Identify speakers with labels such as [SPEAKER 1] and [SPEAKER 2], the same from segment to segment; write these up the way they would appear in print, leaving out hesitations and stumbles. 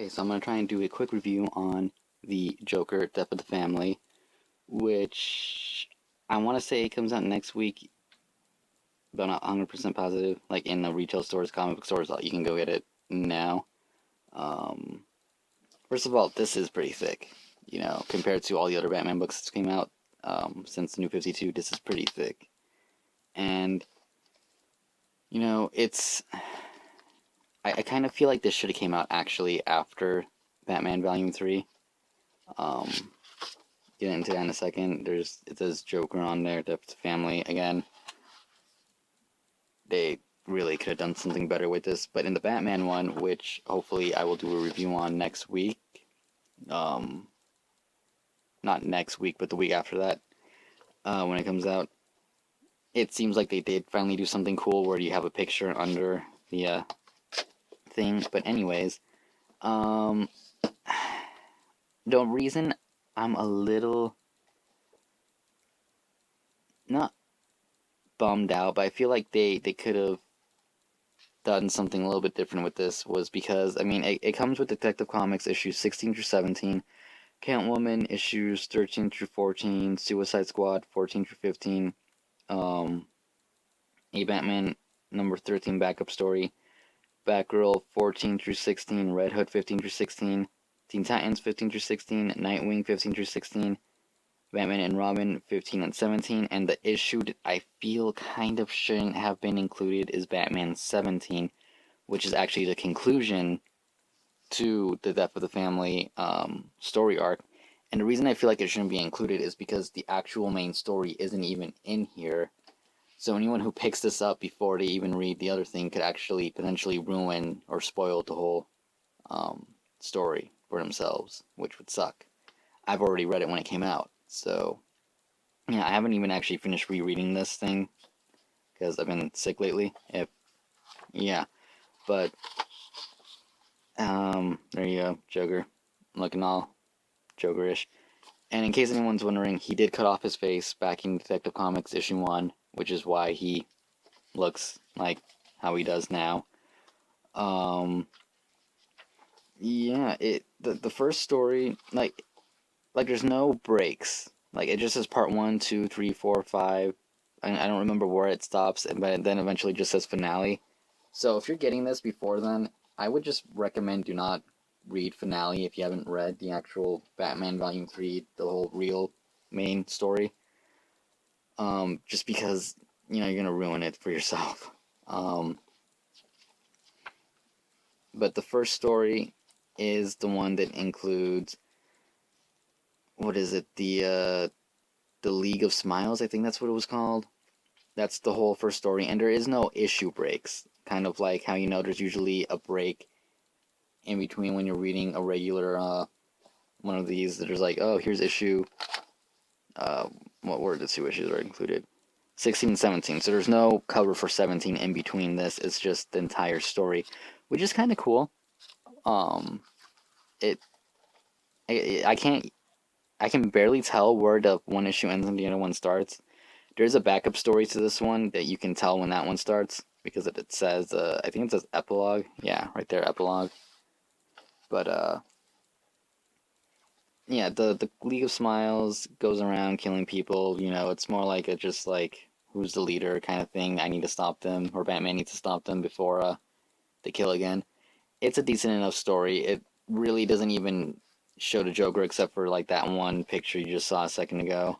[SPEAKER 1] Okay, so I'm going to try and do a quick review on the Joker, Death of the Family, which I want to say comes out next week, but I'm not 100% positive. Like in the retail stores, comic book stores, you can go get it now. Um, First of all, this is pretty thick, compared to all the other Batman books that came out since the New 52, this is pretty thick. And, it's... I kind of feel like this should have came out actually after Batman Volume 3. Um, get into that in a second. It says Joker on there, Death of the Family. Again, they really could have done something better with this. But in the Batman one, which hopefully I will do a review on next week, not next week, but the week after that, when it comes out, it seems like they did finally do something cool where you have a picture under the thing. But anyways, the reason I'm a little not bummed out, but I feel like they could have done something a little bit different with this was because, I mean, it comes with Detective Comics issues 16 through 17, Catwoman issues 13 through 14, Suicide Squad 14 through 15, a Batman number 13 backup story, Batgirl 14 through 16, Red Hood 15 through 16, Teen Titans 15 through 16, Nightwing 15 through 16, Batman and Robin 15 and 17, and the issue that I feel kind of shouldn't have been included is Batman 17, which is actually the conclusion to the Death of the Family story arc. And the reason I feel like it shouldn't be included is because the actual main story isn't even in here. So anyone who picks this up before they even read the other thing could actually potentially ruin or spoil the whole story for themselves, which would suck. I've already read it when it came out, so yeah, I haven't even actually finished rereading this thing because I've been sick lately. But there you go, Joker, looking all Jokerish. And in case anyone's wondering, he did cut off his face back in Detective Comics issue 1, which is why he looks like how he does now. Yeah, the first story, like there's no breaks. Like it just says part 1, 2, 3, 4, 5. I don't remember where it stops, but then eventually just says finale. So if you're getting this before then, I would just recommend do not read finale if you haven't read the actual Batman Volume 3, the whole real main story. Just because, you're going to ruin it for yourself. But the first story is the one that includes, what is it, the League of Smiles, I think that's what it was called. That's the whole first story, and there is no issue breaks. Kind of like how, there's usually a break in between when you're reading a regular, one of these, that there's like, oh, here's issue, what were the 2 issues are included? 16 and 17, so there's no cover for 17 in between this, it's just the entire story, which is kind of cool. It, I can barely tell where the one issue ends and the other one starts. There's a backup story to this one that you can tell when that one starts, because it says, I think it says epilogue, yeah, right there, epilogue. But, yeah, the League of Smiles goes around killing people, it's more like a just like, who's the leader kind of thing, I need to stop them, or Batman needs to stop them before, they kill again. It's a decent enough story. It really doesn't even show the Joker except for, like, that one picture you just saw a second ago.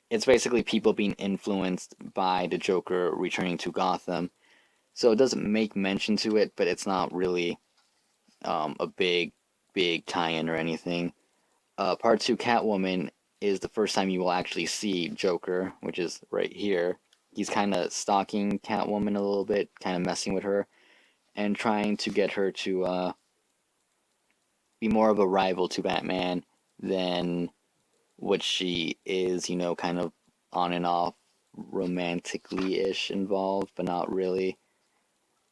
[SPEAKER 1] It's basically people being influenced by the Joker returning to Gotham. So it doesn't make mention to it, but it's not really a big tie-in or anything. Part 2, Catwoman, is the first time you will actually see Joker, which is right here. He's kind of stalking Catwoman a little bit, kind of messing with her, and trying to get her to be more of a rival to Batman than what she is, kind of on and off romantically-ish involved, but not really,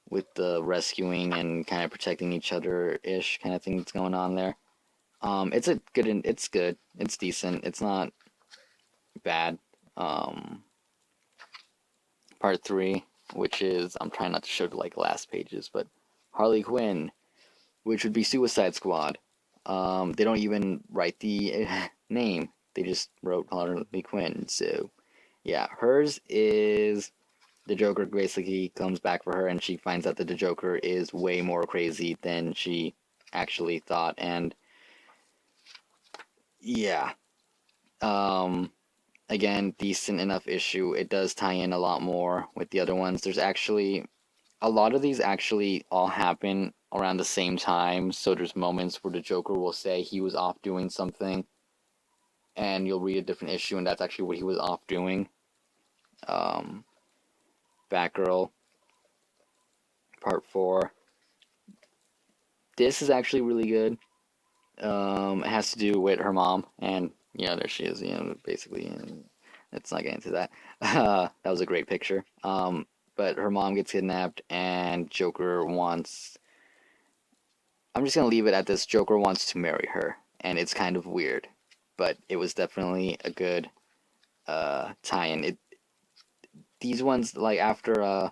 [SPEAKER 1] with the rescuing and kind of protecting each other-ish kind of thing that's going on there. It's good, it's decent, it's not bad. Part 3, which is, I'm trying not to show the, like, last pages, but Harley Quinn, which would be Suicide Squad. They don't even write the name. They just wrote Harley Quinn. So, yeah, hers is the Joker basically comes back for her, and she finds out that the Joker is way more crazy than she actually thought. And yeah, um, again, decent enough issue. It does tie in a lot more with the other ones. There's actually a lot of these actually all happen around the same time. So there's moments where the Joker will say he was off doing something, and you'll read a different issue, and that's actually what he was off doing. Um, Batgirl, Part 4. This is actually really good. It has to do with her mom, and there she is. Basically, let's not get into that. That was a great picture. But her mom gets kidnapped, and Joker wants. I'm just gonna leave it at this. Joker wants to marry her, and it's kind of weird, but it was definitely a good tie-in. These ones, like after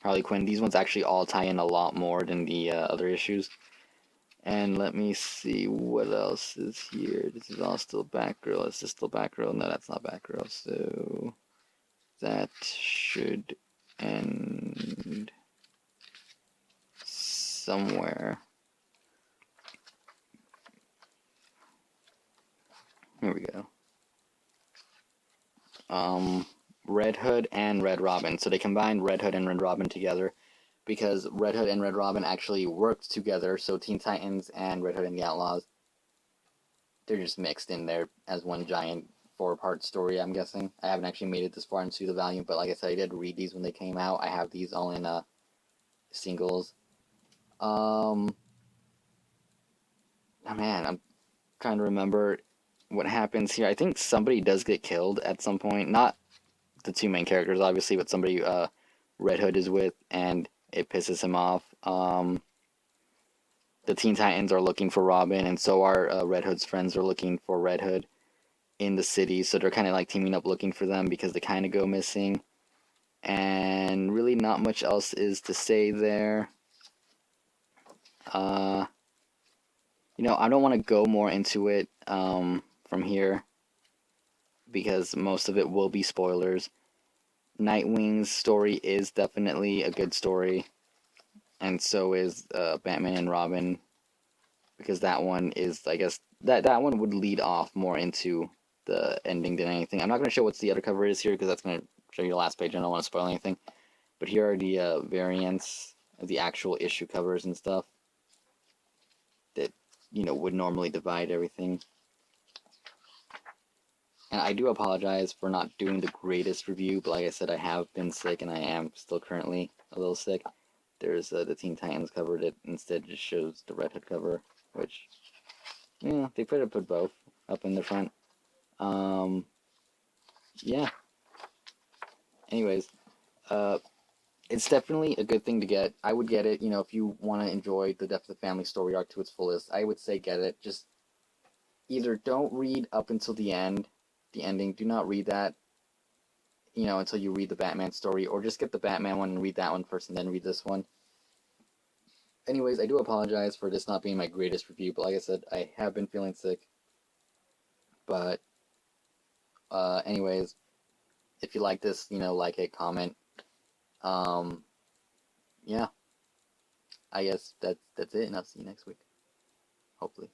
[SPEAKER 1] Harley Quinn, these ones actually all tie in a lot more than the other issues. And let me see what else is here. This is all still Batgirl. Is this still Batgirl? No, that's not Batgirl. So that should end somewhere. Here we go. Red Hood and Red Robin. So they combined Red Hood and Red Robin together because Red Hood and Red Robin actually worked together. So Teen Titans and Red Hood and the Outlaws, they're just mixed in there as one giant 4-part story, I'm guessing. I haven't actually made it this far into the volume, but like I said, I did read these when they came out. I have these all in singles. Oh man, I'm trying to remember what happens here. I think somebody does get killed at some point. Not the two main characters, obviously, but somebody Red Hood is with, and it pisses him off. The Teen Titans are looking for Robin, and so are Red Hood's friends are looking for Red Hood in the city, so they're kind of like teaming up looking for them because they kind of go missing. And really not much else is to say there. I don't want to go more into it from here because most of it will be spoilers. Nightwing's story is definitely a good story, and so is Batman and Robin, because that one is, I guess, that one would lead off more into the ending than anything. I'm not going to show what the other cover is here because that's going to show you the last page. I don't want to spoil anything. But here are the variants of the actual issue covers and stuff that, would normally divide everything. And I do apologize for not doing the greatest review, but like I said, I have been sick and I am still currently a little sick. There's the Teen Titans cover that instead just shows the Red Hood cover, which, they could have put both up in the front. Yeah. Anyways, it's definitely a good thing to get. I would get it, if you want to enjoy the Death of the Family story arc to its fullest. I would say get it. Just either don't read up until the end, the ending. Do not read that, until you read the Batman story, or just get the Batman one and read that one first and then read this one. Anyways, I do apologize for this not being my greatest review, but like I said, I have been feeling sick. But, anyways, if you like this, like it, comment. Yeah, I guess that's it, and I'll see you next week. Hopefully.